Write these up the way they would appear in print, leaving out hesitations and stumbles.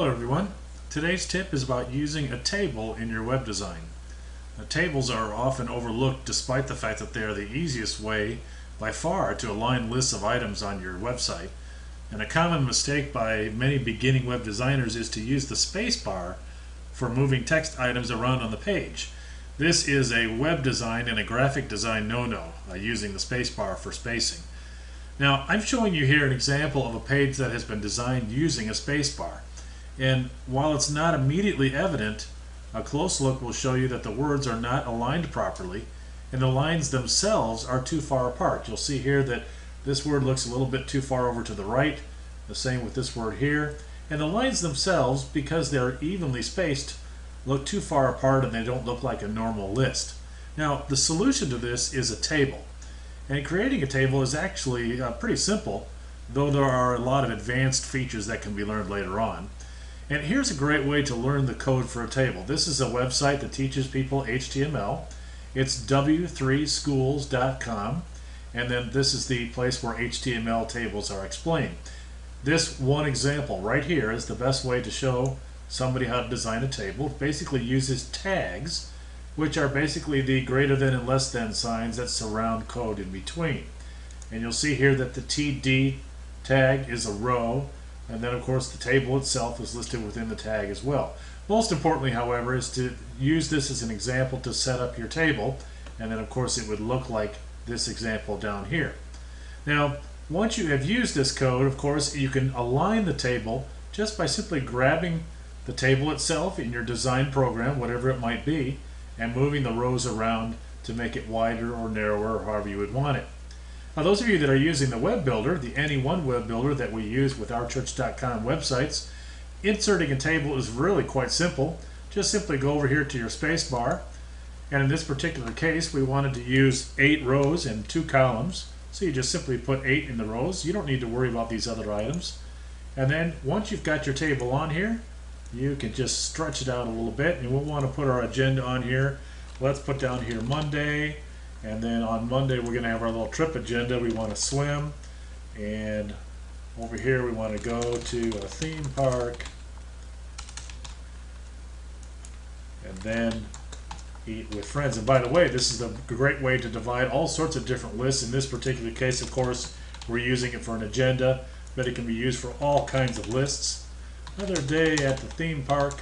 Hello everyone. Today's tip is about using a table in your web design. Tables are often overlooked despite the fact that they are the easiest way by far to align lists of items on your website. And a common mistake by many beginning web designers is to use the space bar for moving text items around on the page. This is a web design and a graphic design no-no, using the space bar for spacing. Now, I'm showing you here an example of a page that has been designed using a space bar. And while it's not immediately evident, a close look will show you that the words are not aligned properly and the lines themselves are too far apart. You'll see here that this word looks a little bit too far over to the right, the same with this word here. And the lines themselves, because they're evenly spaced, look too far apart and they don't look like a normal list. Now, the solution to this is a table. And creating a table is actually pretty simple, though there are a lot of advanced features that can be learned later on. And here's a great way to learn the code for a table. This is a website that teaches people HTML. It's W3Schools.com, and then this is the place where HTML tables are explained. This one example right here is the best way to show somebody how to design a table. It basically uses tags, which are basically the greater than and less than signs that surround code in between. And you'll see here that the TD tag is a row, and then of course the table itself is listed within the tag as well. Most importantly, however, is to use this as an example to set up your table, and then of course it would look like this example down here. Now, once you have used this code, of course, you can align the table just by simply grabbing the table itself in your design program, whatever it might be, and moving the rows around to make it wider or narrower or however you would want it. Now, those of you that are using the web builder, the Any1 web builder that we use with OurChurch.com websites, inserting a table is really quite simple. Just simply go over here to your space bar, and in this particular case we wanted to use 8 rows and 2 columns, so you just simply put 8 in the rows. You don't need to worry about these other items. And then once you've got your table on here, you can just stretch it out a little bit, and we'll want to put our agenda on here. Let's put down here Monday, and then on Monday we're going to have our little trip agenda. We want to swim, and over here we want to go to a theme park, and then eat with friends. And by the way, this is a great way to divide all sorts of different lists. In this particular case, of course, we're using it for an agenda, but it can be used for all kinds of lists. Another day at the theme park,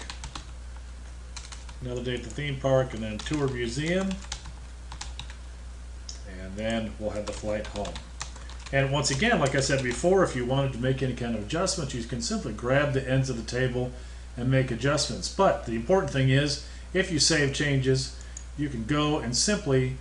another day at the theme park, and then tour museum, and then we'll have the flight home. And once again, like I said before, if you wanted to make any kind of adjustments, you can simply grab the ends of the table and make adjustments. But the important thing is, if you save changes, you can go and simply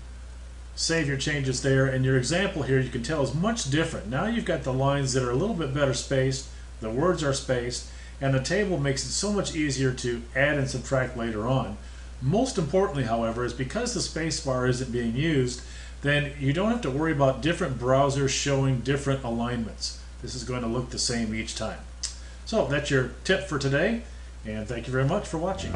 save your changes there, and your example here you can tell is much different. Now you've got the lines that are a little bit better spaced, the words are spaced, and the table makes it so much easier to add and subtract later on. Most importantly, however, is because the space bar isn't being used, then you don't have to worry about different browsers showing different alignments. This is going to look the same each time. So that's your tip for today, and thank you very much for watching.